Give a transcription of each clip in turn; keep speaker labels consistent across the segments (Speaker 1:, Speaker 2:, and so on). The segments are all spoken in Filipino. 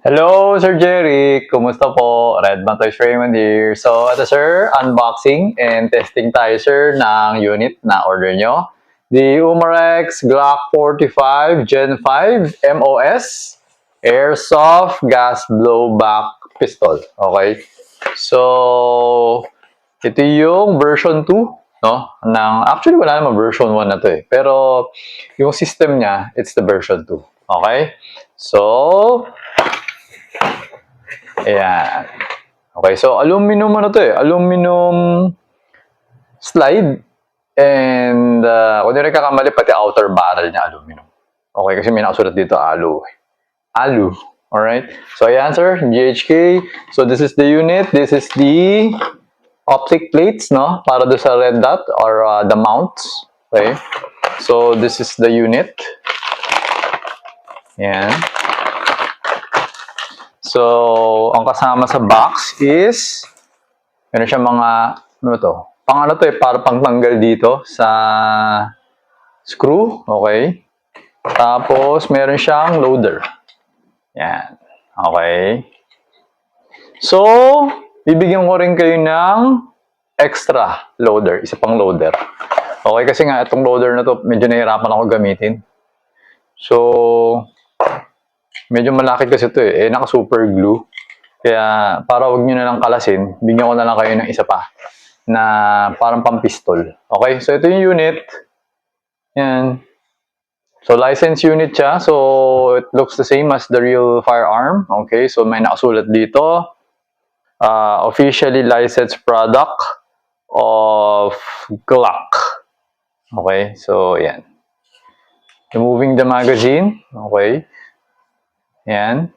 Speaker 1: Hello, Sir Jerry. Kumusta po? Redman Toys Raymond here. So, ito sir, unboxing and testing tayo sir ng unit na order nyo. The Umarex Glock 45 Gen 5 MOS Airsoft Gas Blowback Pistol. Okay? So, ito yung version 2, no? Actually, wala naman version 1 na to eh. Pero, yung system niya, it's the version 2. Okay? So, ayan. Okay, so aluminum ano to eh. Aluminum slide. And kung di rin kakamali, pati outer barrel niya aluminum. Okay, kasi may nakasulat dito alu. Alu. Alright. So ayan sir, GHK. So this is the unit. This is the optic plates, no? Para do sa red dot or the mounts. Okay. So this is the unit. Ayan. So, ang kasama sa box is meron siya mga, ano to? Pang ano to eh, para pangtanggal dito sa screw, okay? Tapos, meron siyang loader. Yan. Okay. So, bibigyan ko rin kayo ng extra loader, isa pang loader. Okay, kasi nga itong loader na to, medyo nahihirapan ako gamitin. So, medyo malaki kasi ito eh, naka-super glue. Kaya para wag nyo na lang kalasin, bigyan ko na lang kayo ng isa pa na parang pang-pistol. Okay, so ito yung unit. Yan. So license unit siya. So it looks the same as the real firearm. Okay, so may nakasulat dito. Officially licensed product of Glock. Okay, so yan. Removing the magazine. Okay. Yan.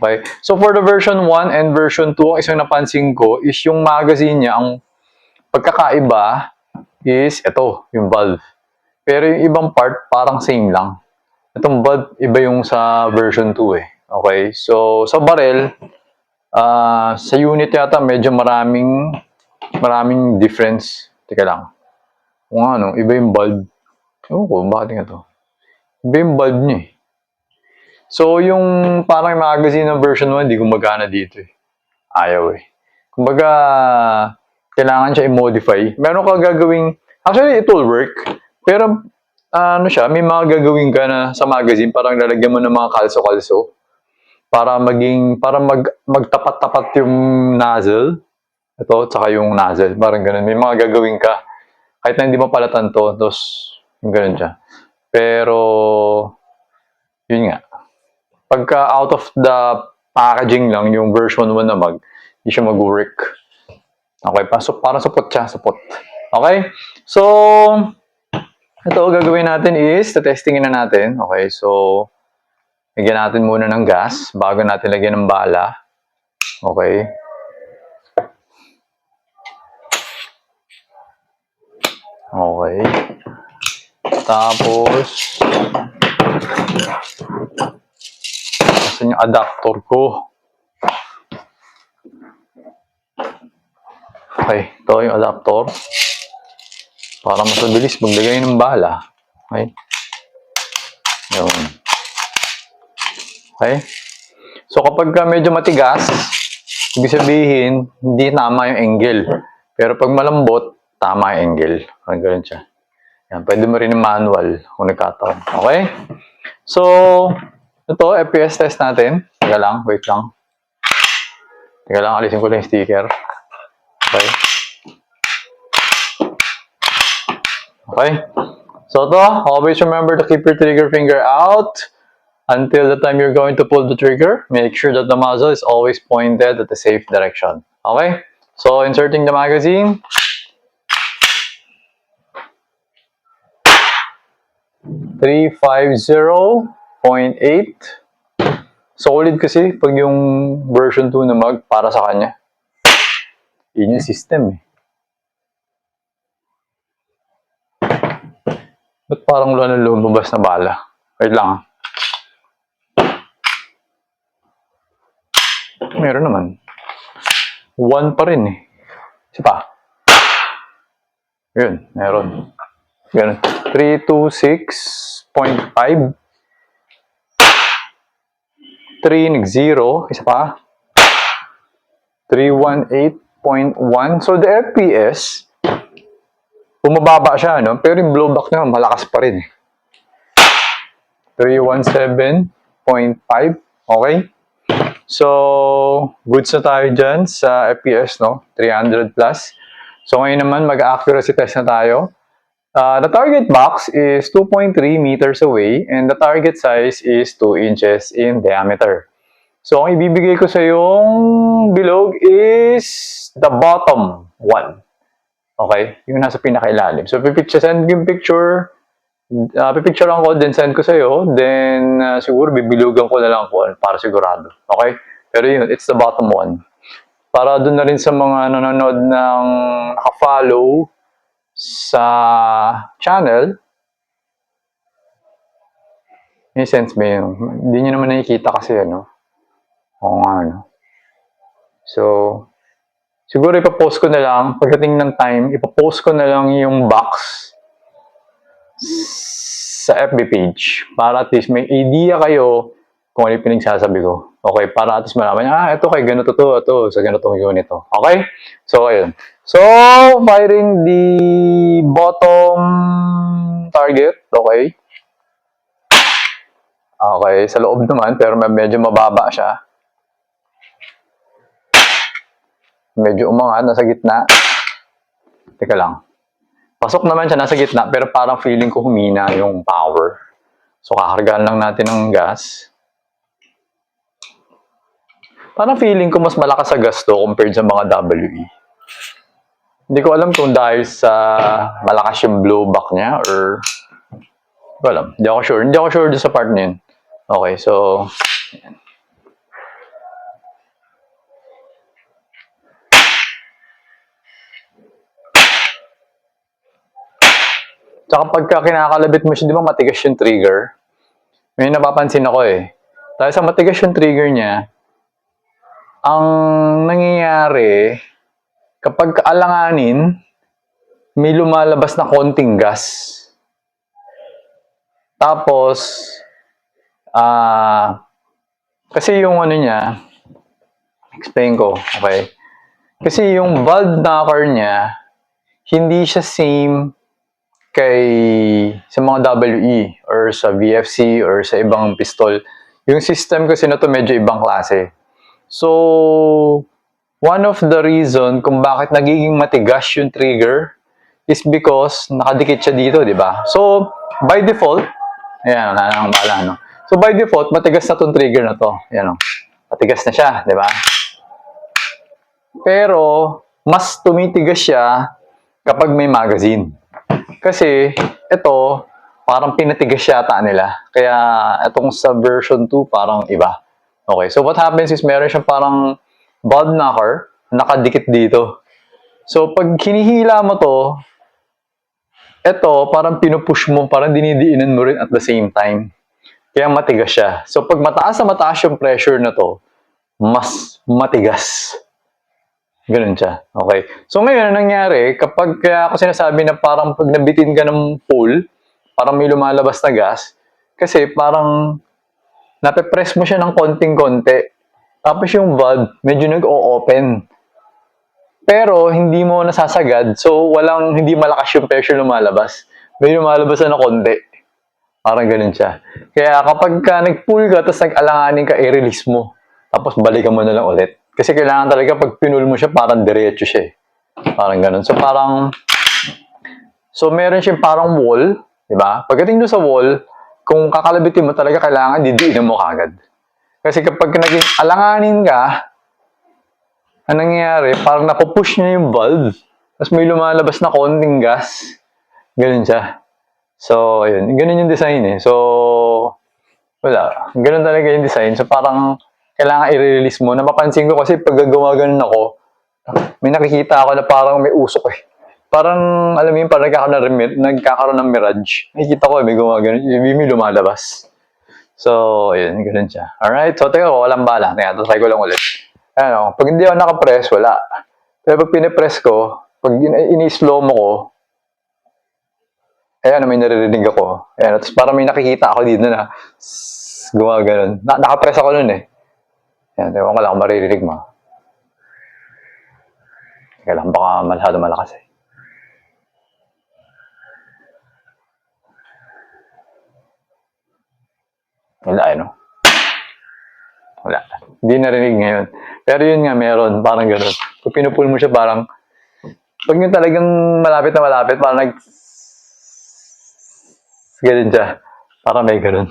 Speaker 1: Okay. So for the version 1 and version 2, ang isang napansin ko is yung magazine niya, ang pagkakaiba is ito, yung valve. Pero yung ibang part, parang same lang. Itong valve, iba yung sa version 2 eh. Okay. So sa barrel, sa unit yata medyo maraming difference. Teka lang. Kung ano, iba yung valve. Ewan ko, bakit nga to? Iba yung valve niya eh. So, yung parang magazine ng version 1, hindi gumagana dito eh. Ayaw eh. Kumbaga, kailangan siya i-modify. Meron ka gagawing, actually, it will work. Pero, ano siya, may mga gagawin ka na sa magazine, parang lalagyan mo ng mga kalso-kalso. Para magtapat-tapat yung nozzle. Ito, tsaka yung nozzle. Parang ganun. May mga gagawin ka. Kahit na hindi mo palatan to, tapos, yung ganun siya. Pero, yun nga. Pagka out of the packaging lang, yung version 1 na hindi siya mag-work. Okay, parang supot siya, supot. Okay? So, ito gagawin natin is, testingin na natin. Okay, so, lagyan natin muna ng gas bago natin lagyan ng bala. Okay. Okay. Tapos, yung adapter ko. Okay, ito yung adapter. Para mas mabilis maglagay ng bala. Okay. Yun. Okay. So kapag medyo matigas, ibig sabihin, hindi tama yung angle. Pero pag malambot, tama yung angle. Parang ganun siya. Yan, pwede mo rin yung manual kung nagkataon. Okay? So, ito, FPS test natin. Teka lang, wait lang. Teka lang, alisin ko lang yung sticker. Okay. Okay. So ito, always remember to keep your trigger finger out until the time you're going to pull the trigger. Make sure that the muzzle is always pointed at the safe direction. Okay? So, inserting the magazine. .350.8. Solid kasi pag yung version 2 na mag para sa kanya. Yun yung system eh. Ba't parang wala na lumabas na bala? Wait lang ha. Meron naman. 1 pa rin eh. Isa pa. Yun, meron. Ganun. 326.5. 3 nag-0. Isa pa. 318.1. So, the FPS, bumababa siya, no? Pero yung blowback niya, malakas pa rin. 317.5. Okay? So, goods na tayo dyan sa FPS, no? 300 plus. So, ngayon naman, mag-accuracy test na tayo. The target box is 2.3 meters away and the target size is 2 inches in diameter. So, ang ibibigay ko sa yung bilog is the bottom one. Okay? Yung nasa pinakailalim. So, send yung picture, pipicturean ko, then send ko sa'yo, then siguro bibilugan ko na lang po para sigurado. Okay? Pero yun, it's the bottom one. Para doon na rin sa mga nanonood ng naka-follow sa channel, may sense ba yun? Hindi nyo naman nakikita kasi ano. Oo nga, ano. So, siguro ipapost ko na lang, pagdating ng time, ipapost ko na lang yung box sa FB page para at least may idea kayo kung ano yung pinagsasabi ko. Okay, para at least malaman niya, ito kay ganito to, ito, sa ganitong unit to. Okay? So, ayun. So, firing the bottom target. Okay? Okay, sa loob naman, pero medyo mababa siya. Medyo umangat, nasa gitna. Teka lang. Pasok naman siya, nasa gitna, pero parang feeling ko humina yung power. So, kakargaan lang natin ng gas. Parang feeling ko mas malakas sa gas to compared sa mga WE. Hindi ko alam kung dahil sa malakas yung blowback niya or hindi ko alam. Hindi ako sure. Hindi ako sure sa part na yun. Okay, so ayan. Tsaka pagka kinakalabit mo siya, di ba matigas yung trigger? May napapansin ako eh. Dahil sa matigas yung trigger niya, ang nangyayari, kapag kaalanganin, may lumalabas na konting gas. Tapos, kasi yung ano niya, explain ko, okay? Kasi yung valve knocker niya, hindi siya same sa mga WE or sa VFC or sa ibang pistol. Yung system kasi na to medyo ibang klase. So, one of the reason kung bakit nagiging matigas yung trigger is because nakadikit siya dito, di ba? So, by default, ayan, wala nang bala, no? So, by default, matigas na tong trigger na to. Ayan, no? Matigas na siya, di ba? Pero, mas tumitigas siya kapag may magazine. Kasi, ito, parang pinatigas yata nila. Kaya, itong sa version 2, parang iba. Okay, so what happens is meron siyang parang valve knocker, nakadikit dito. So, pag hinihila mo to, ito, parang pinupush mo, parang dinidiinan mo rin at the same time. Kaya matigas siya. So, pag mataas na mataas yung pressure na to, mas matigas. Ganun siya. Okay. So, ngayon, ang nangyari, kapag kaya ako sinasabi na parang pag nabitin ka ng pull, parang may lumalabas na gas, kasi parang nape-press mo siya ng konting-konti. Tapos yung valve, medyo nag-o-open. Pero, hindi mo nasasagad, so hindi malakas yung pressure lumalabas. May lumalabas na konti. Parang ganun siya. Kaya kapag ka nag-pull ka, tapos nag-alanganin ka, i-release mo. Tapos balikan mo na lang ulit. Kasi kailangan talaga pag pinul mo siya, parang diretso siya eh. Parang ganun. So meron siyang parang wall, di ba? Pagdating doon sa wall, kung kakalabitin mo talaga, kailangan didiinan mo kagad. Kasi kapag naging alanganin ka, ang nangyayari, parang napupush niya yung valve. Tapos may lumalabas na konting gas. Ganun siya. So, ayun. Ganun yung design eh. So, wala. Ganun talaga yung design. So, parang kailangan i-release mo. Napapansin ko kasi pag gagawa ganun ako, may nakikita ako na parang may usok eh. Parang, alam mo yun, parang nagkakaroon ng mirage. Nakikita ko may gumawa ganun. May lumalabas. So, ayun. Ganun siya. Alright. So, teka ko, walang bala. Teka, try ko lang ulit. Ano, pag hindi ako nakapress, wala. Pero pag pinipress ko, pag ini-slow mo ko, ayan, may naririnig ako. Ayan, tapos parang may nakikita ako dito na gumagano'n. Nakapress ako nun eh. Yan, ewan ko lang kung maririnig mo. Teka lang, baka masyado malakas eh. Wala, ano? Wala. Hindi narinig ngayon. Pero yun nga, meron. Parang gano'n. Kung pinupull mo siya, parang, pag yung talagang malapit na malapit, parang ganun siya. Parang may gano'n.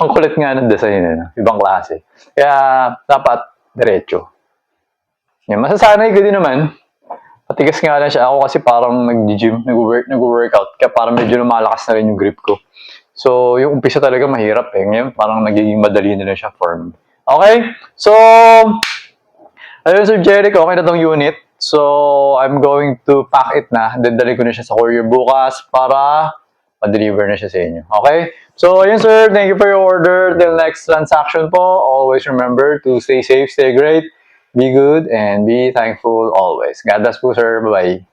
Speaker 1: Ang kulit nga ng design eh. Ibang klase. Kaya, dapat, diretso. Yan, masasanay ko din naman. Matigas nga lang siya. Ako kasi parang nag-gym, nag-workout. Kaya parang medyo lumalakas na rin yung grip ko. So, yung umpisa talaga mahirap eh. Ngayon, parang nagiging madali na lang siya for me. Okay? So, ayun, Sir Jericho, okay na tong unit. So, I'm going to pack it na. Dadali ko na siya sa courier bukas para ma-deliver na siya sa inyo. Okay? So, ayun, sir. Thank you for your order. Till next transaction po, always remember to stay safe, stay great, be good, and be thankful always. God bless po, sir. Bye-bye.